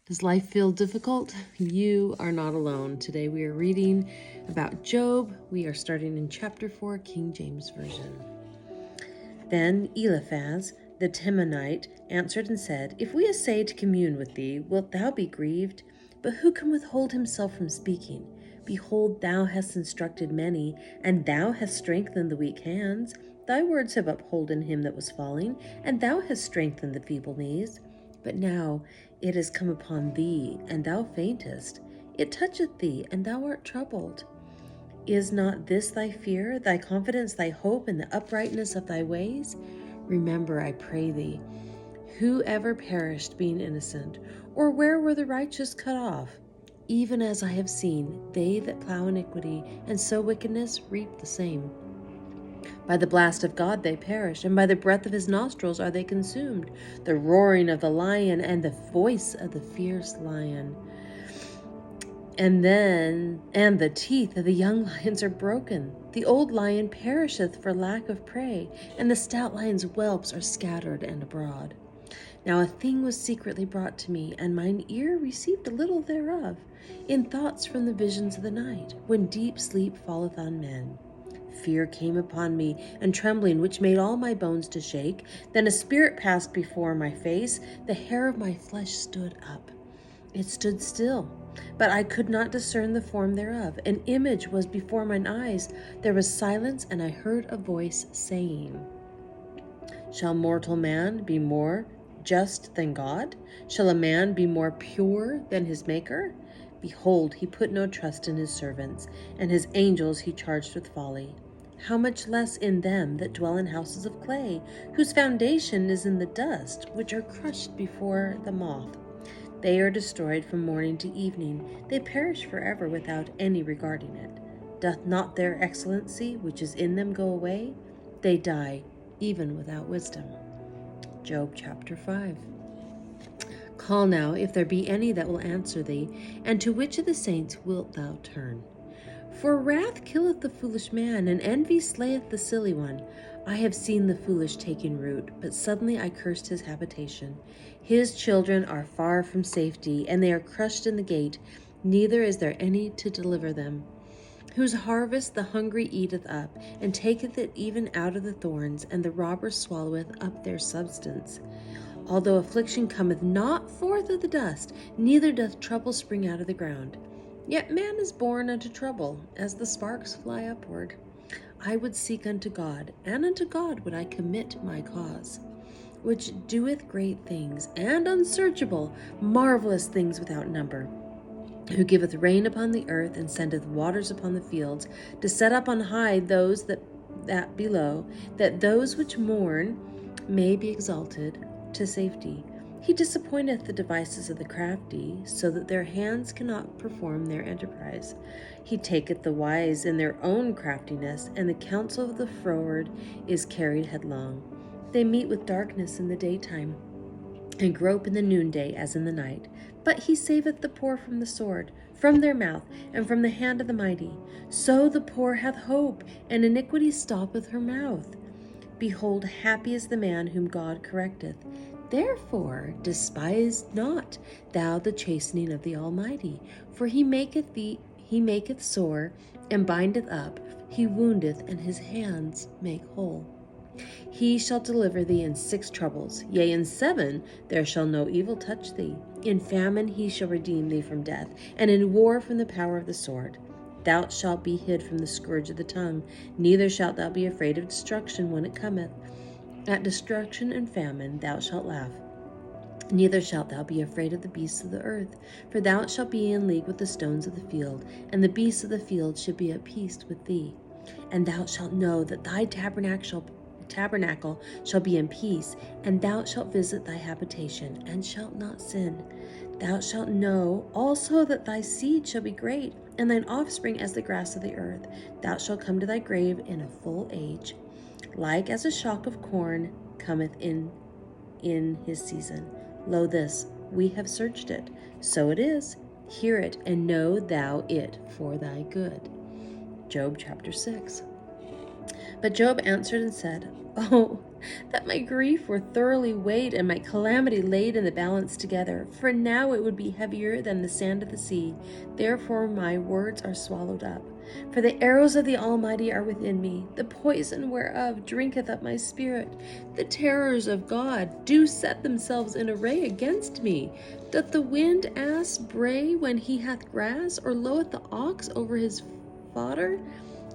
Does life feel difficult? You are not alone. Today we are reading about Job. We are starting in chapter 4, King James Version. Then Eliphaz, the Temanite, answered and said, If we essay to commune with thee, wilt thou be grieved? But who can withhold himself from speaking? Behold, thou hast instructed many, and thou hast strengthened the weak hands. Thy words have upholden him that was falling, and thou hast strengthened the feeble knees. But now it is come upon thee, and thou faintest. It toucheth thee, and thou art troubled. Is not this thy fear, thy confidence, thy hope in the uprightness of thy ways? Remember, I pray thee, who ever perished being innocent, or where were the righteous cut off? Even as I have seen, they that plow iniquity and sow wickedness reap the same. By the blast of God they perish, and by the breath of his nostrils are they consumed. The roaring of the lion and the voice of the fierce lion. And the teeth of the young lions are broken. The old lion perisheth for lack of prey, and the stout lion's whelps are scattered and abroad. Now a thing was secretly brought to me, and mine ear received a little thereof, in thoughts from the visions of the night, when deep sleep falleth on men. Fear came upon me, and trembling, which made all my bones to shake. Then a spirit passed before my face, the hair of my flesh stood up. It stood still, but I could not discern the form thereof. An image was before mine eyes. There was silence, and I heard a voice saying, Shall mortal man be more just than God? Shall a man be more pure than his Maker? Behold, he put no trust in his servants, and his angels he charged with folly. How much less in them that dwell in houses of clay, whose foundation is in the dust, which are crushed before the moth. They are destroyed from morning to evening. They perish forever without any regarding it. Doth not their excellency which is in them go away? They die even without wisdom. Job chapter 5. Call now, if there be any that will answer thee, and to which of the saints wilt thou turn? For wrath killeth the foolish man, and envy slayeth the silly one. I have seen the foolish taking root, but suddenly I cursed his habitation. His children are far from safety, and they are crushed in the gate, neither is there any to deliver them. Whose harvest the hungry eateth up, and taketh it even out of the thorns, and the robber swalloweth up their substance. Although affliction cometh not forth of the dust, neither doth trouble spring out of the ground. Yet man is born unto trouble, as the sparks fly upward. I would seek unto God, and unto God would I commit my cause, which doeth great things, and unsearchable, marvelous things without number, who giveth rain upon the earth, and sendeth waters upon the fields, to set up on high those that below, that those which mourn may be exalted to safety. He disappointeth the devices of the crafty, so that their hands cannot perform their enterprise. He taketh the wise in their own craftiness, and the counsel of the froward is carried headlong. They meet with darkness in the daytime, and grope in the noonday as in the night. But he saveth the poor from the sword, from their mouth, and from the hand of the mighty. So the poor hath hope, and iniquity stoppeth her mouth. Behold, happy is the man whom God correcteth. Therefore despise not thou the chastening of the Almighty, for he maketh sore, and bindeth up, he woundeth, and his hands make whole. He shall deliver thee in 6 troubles, yea, in 7 there shall no evil touch thee. In famine he shall redeem thee from death, and in war from the power of the sword. Thou shalt be hid from the scourge of the tongue, neither shalt thou be afraid of destruction when it cometh. At destruction and famine thou shalt laugh. Neither shalt thou be afraid of the beasts of the earth, for thou shalt be in league with the stones of the field, and the beasts of the field shall be at peace with thee. And thou shalt know that thy tabernacle shall be in peace, and thou shalt visit thy habitation, and shalt not sin. Thou shalt know also that thy seed shall be great, and thine offspring as the grass of the earth. Thou shalt come to thy grave in a full age, like as a shock of corn cometh in his season. Lo, this, we have searched it. So it is. Hear it, and know thou it for thy good. Job chapter 6. But Job answered and said, Oh, that my grief were thoroughly weighed and my calamity laid in the balance together, for now it would be heavier than the sand of the sea. Therefore my words are swallowed up. For the arrows of the Almighty are within me, the poison whereof drinketh up my spirit. The terrors of God do set themselves in array against me. Doth the wind ass bray when he hath grass, or loweth the ox over his fodder?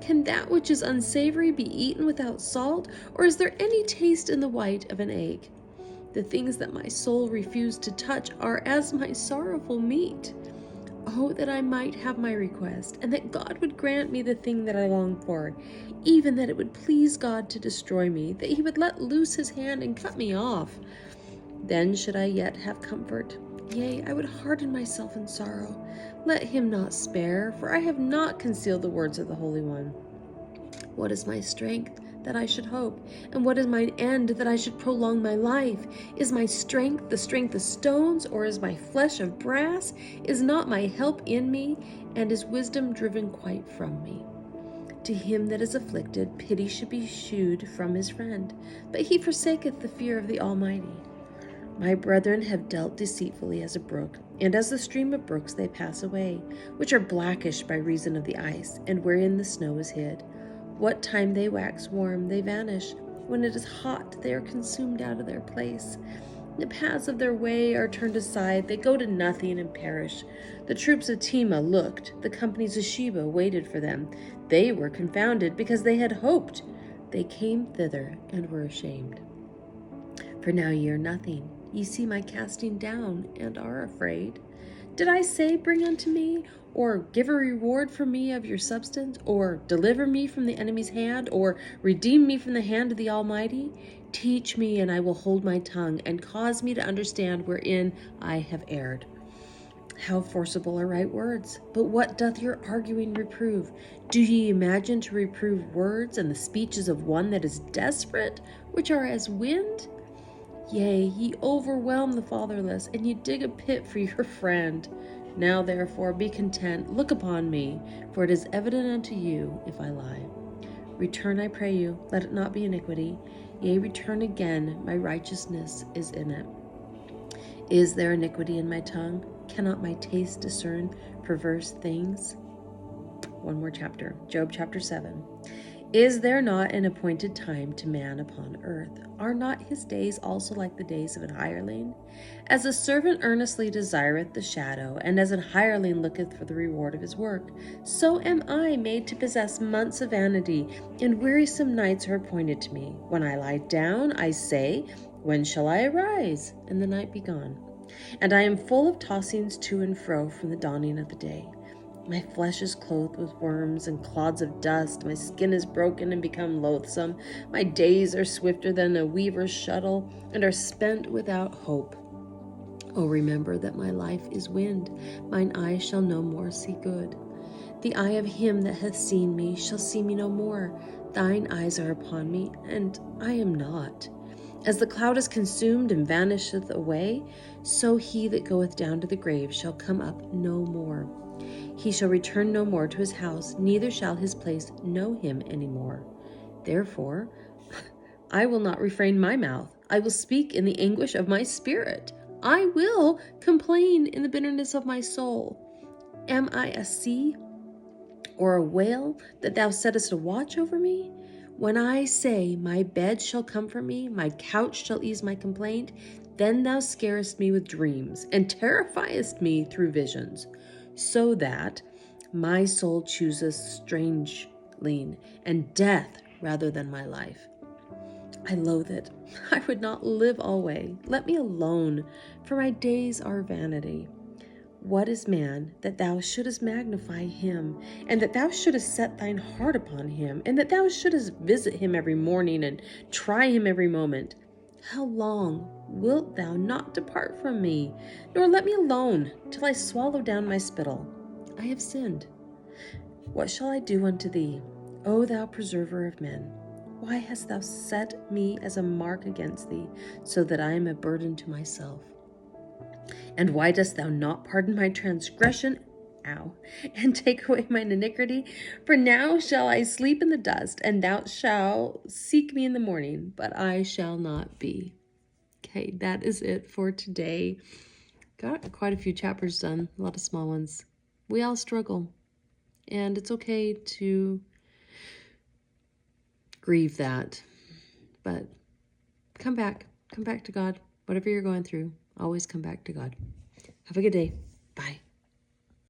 Can that which is unsavory be eaten without salt, or is there any taste in the white of an egg? The things that my soul refused to touch are as my sorrowful meat. Oh, that I might have my request, and that God would grant me the thing that I long for, even that it would please God to destroy me, that he would let loose his hand and cut me off. Then should I yet have comfort. Yea, I would harden myself in sorrow. Let him not spare, for I have not concealed the words of the Holy One. What is my strength, that I should hope? And what is mine end, that I should prolong my life? Is my strength the strength of stones, or is my flesh of brass? Is not my help in me, and is wisdom driven quite from me? To him that is afflicted, pity should be shewed from his friend, but he forsaketh the fear of the Almighty. My brethren have dealt deceitfully as a brook, and as the stream of brooks they pass away, which are blackish by reason of the ice, and wherein the snow is hid. What time they wax warm, they vanish. When it is hot, they are consumed out of their place. The paths of their way are turned aside, they go to nothing and perish. The troops of Tema looked, the companies of Sheba waited for them. They were confounded, because they had hoped. They came thither and were ashamed. For now ye are nothing. Ye see my casting down, and are afraid. Did I say, bring unto me, or give a reward for me of your substance, or deliver me from the enemy's hand, or redeem me from the hand of the Almighty? Teach me, and I will hold my tongue, and cause me to understand wherein I have erred. How forcible are right words! But what doth your arguing reprove? Do ye imagine to reprove words, and the speeches of one that is desperate, which are as wind? Yea, ye overwhelm the fatherless, and ye dig a pit for your friend. Now therefore be content, look upon me, for it is evident unto you if I lie. Return, I pray you, let it not be iniquity. Yea, return again, my righteousness is in it. Is there iniquity in my tongue? Cannot my taste discern perverse things? One more chapter, Job chapter 7. Is there not an appointed time to man upon earth? Are not his days also like the days of an hireling? As a servant earnestly desireth the shadow, and as an hireling looketh for the reward of his work, so am I made to possess months of vanity, and wearisome nights are appointed to me. When I lie down, I say, when shall I arise? And the night be gone. And I am full of tossings to and fro from the dawning of the day. My flesh is clothed with worms and clods of dust. My skin is broken and become loathsome. My days are swifter than a weaver's shuttle, and are spent without hope. Oh, remember that my life is wind. Mine eyes shall no more see good. The eye of him that hath seen me shall see me no more. Thine eyes are upon me, and I am not. As the cloud is consumed and vanisheth away, so he that goeth down to the grave shall come up no more. He shall return no more to his house, neither shall his place know him any more. Therefore, I will not refrain my mouth. I will speak in the anguish of my spirit. I will complain in the bitterness of my soul. Am I a sea or a whale that thou settest a watch over me? When I say, my bed shall comfort me, my couch shall ease my complaint, then thou scarest me with dreams, and terrifiest me through visions, so that my soul chooseth strangling and death rather than my life. I loathe it. I would not live alway. Let me alone, for my days are vanity. What is man, that thou shouldest magnify him, and that thou shouldest set thine heart upon him, and that thou shouldest visit him every morning, and try him every moment? How long wilt thou not depart from me, nor let me alone, till I swallow down my spittle? I have sinned. What shall I do unto thee, O thou preserver of men? Why hast thou set me as a mark against thee, so that I am a burden to myself? And why dost thou not pardon my transgression and take away mine iniquity. For now shall I sleep in the dust, and thou shalt seek me in the morning, but I shall not be. Okay, that is it for today. Got quite a few chapters done, a lot of small ones. We all struggle, and it's okay to grieve that, but come back to God. Whatever you're going through, always come back to God. Have a good day. Bye.